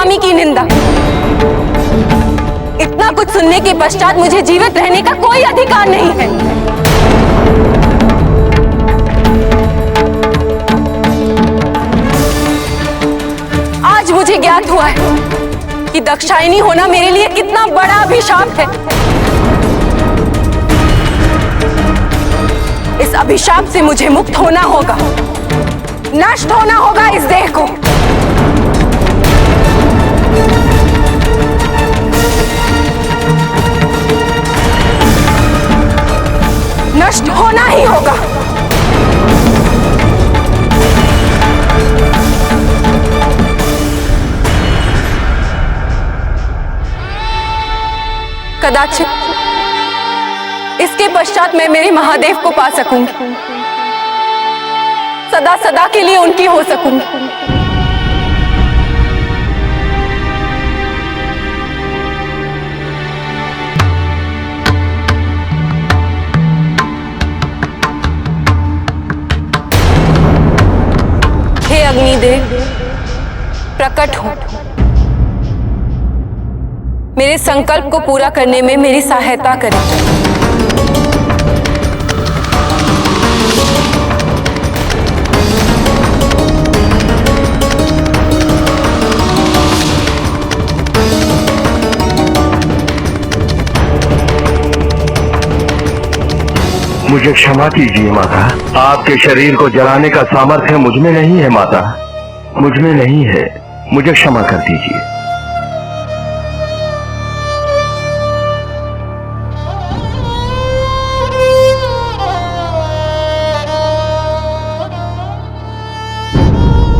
स्वामी की निंदा। इतना कुछ सुनने के पश्चात मुझे जीवित रहने का कोई अधिकार नहीं है। आज मुझे ज्ञात हुआ है कि दाक्षायणी होना मेरे लिए कितना बड़ा अभिशाप है। इस अभिशाप से मुझे मुक्त होना होगा, नष्ट होना होगा इस देह को। नष्ट होना ही होगा। कदाचित इसके पश्चात मैं मेरे महादेव को पा सकूंगी, सदा सदा के लिए उनकी हो सकूंगी। हे अग्निदेव, प्रकट हो, मेरे संकल्प को पूरा करने में मेरी सहायता करें। मुझे क्षमा कीजिए माता, आपके शरीर को जलाने का सामर्थ्य मुझ में नहीं है माता, मुझ में नहीं है, मुझे क्षमा कर दीजिए।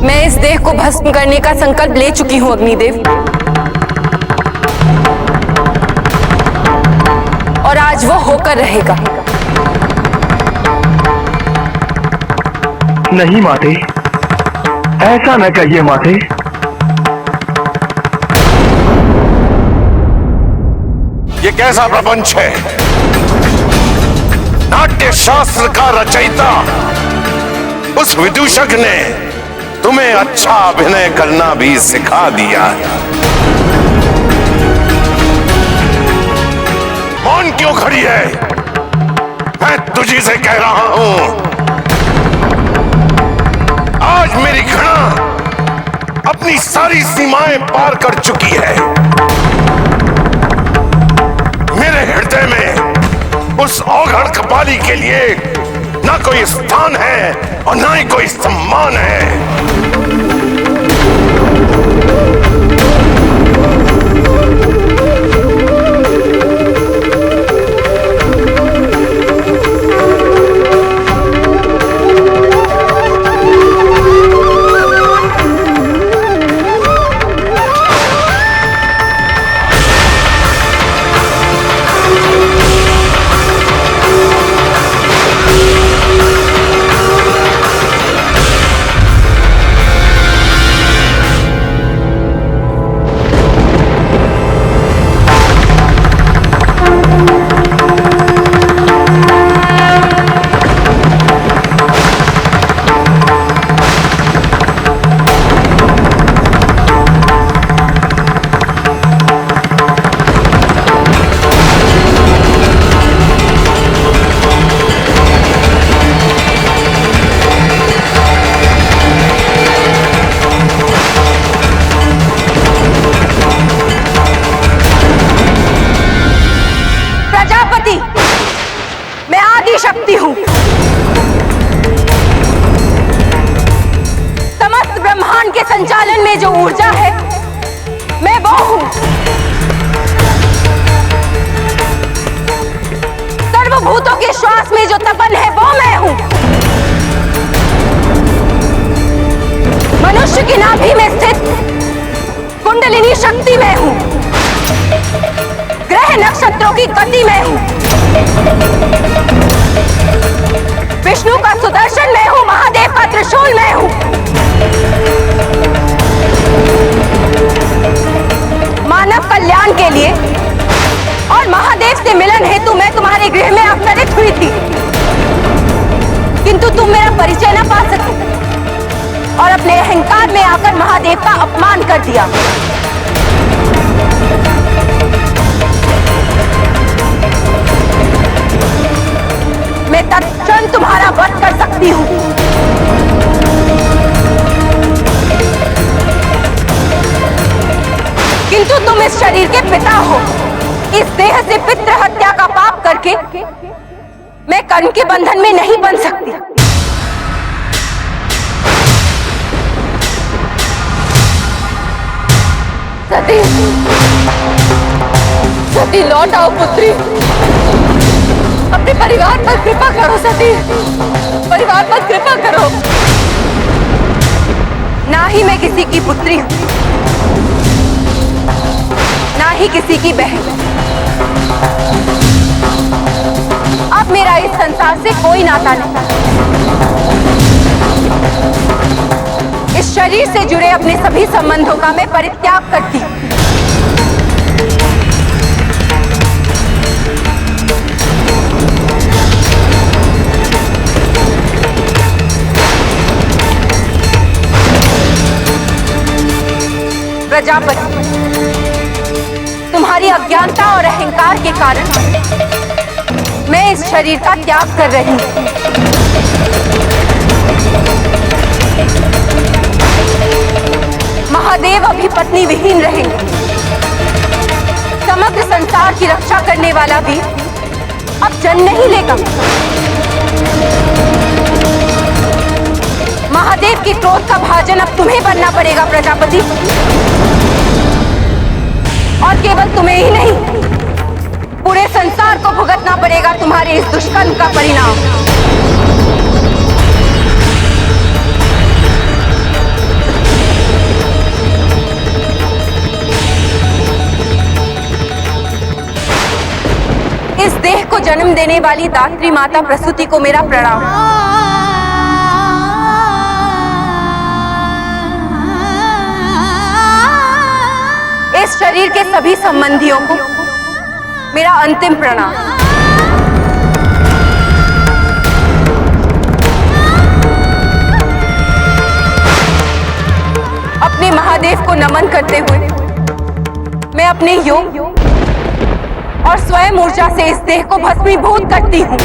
मैं इस देह को भस्म करने का संकल्प ले चुकी हूं अग्निदेव, और आज वो होकर रहेगा। नहीं माते, ऐसा न कहिए माते। ये कैसा प्रपंच है? नाट्य शास्त्र का रचयिता उस विदूषक ने तुम्हें अच्छा अभिनय करना भी सिखा दिया है। मौन क्यों खड़ी है? मैं तुझी से कह रहा हूं, आज मेरी घृणा अपनी सारी सीमाएं पार कर चुकी है। मेरे हृदय में उस औघड़ कपाली के लिए ना कोई स्थान है और ना ही कोई सम्मान है। शक्ति हूं, समस्त ब्रह्मांड के संचालन में जो ऊर्जा है मैं वो हूं। सर्वभूतों के श्वास में जो तपन है वो मैं हूं। मनुष्य की नाभि में स्थित कुंडलिनी शक्ति मैं हूं। ग्रह नक्षत्रों की गति मैं हूं। विष्णु का सुदर्शन मैं हूं। महादेव का त्रिशूल मैं हूं। मानव कल्याण के लिए और महादेव से मिलन हेतु मैं तुम्हारे गृह में अवतरित हुई थी, किंतु तुम मेरा परिचय न पा सके और अपने अहंकार में आकर महादेव का अपमान कर दिया। शरीर के पिता हो। इस देह से पितृ हत्या का पाप करके मैं कर्म के बंधन में नहीं बन सकती। सती, सती लौट आओ पुत्री। अपने परिवार पर कृपा करो सती, परिवार पर कृपा करो। ना ही मैं किसी की पुत्री हूं, ना ही किसी की बहन। अब मेरा इस संसार से कोई नाता नहीं। इस शरीर से जुड़े अपने सभी संबंधों का मैं परित्याग करती हूं। प्रजापति, तुम्हारी अज्ञानता और अहंकार के कारण मैं इस शरीर का त्याग कर रही हूं। महादेव अभी पत्नी विहीन रहेंगे। समग्र संसार की रक्षा करने वाला भी अब जन्म नहीं लेगा। महादेव के क्रोध का भाजन अब तुम्हें बनना पड़ेगा प्रजापति। और केवल तुम्हें ही नहीं, पूरे संसार को भुगतना पड़ेगा तुम्हारे इस दुष्कर्म का परिणाम। इस देह को जन्म देने वाली दात्री माता प्रसूति को मेरा प्रणाम। इस शरीर के सभी संबंधियों को मेरा अंतिम प्रणाम। अपने महादेव को नमन करते हुए मैं अपने योग और स्वयं ऊर्जा से इस देह को भस्मीभूत करती हूँ।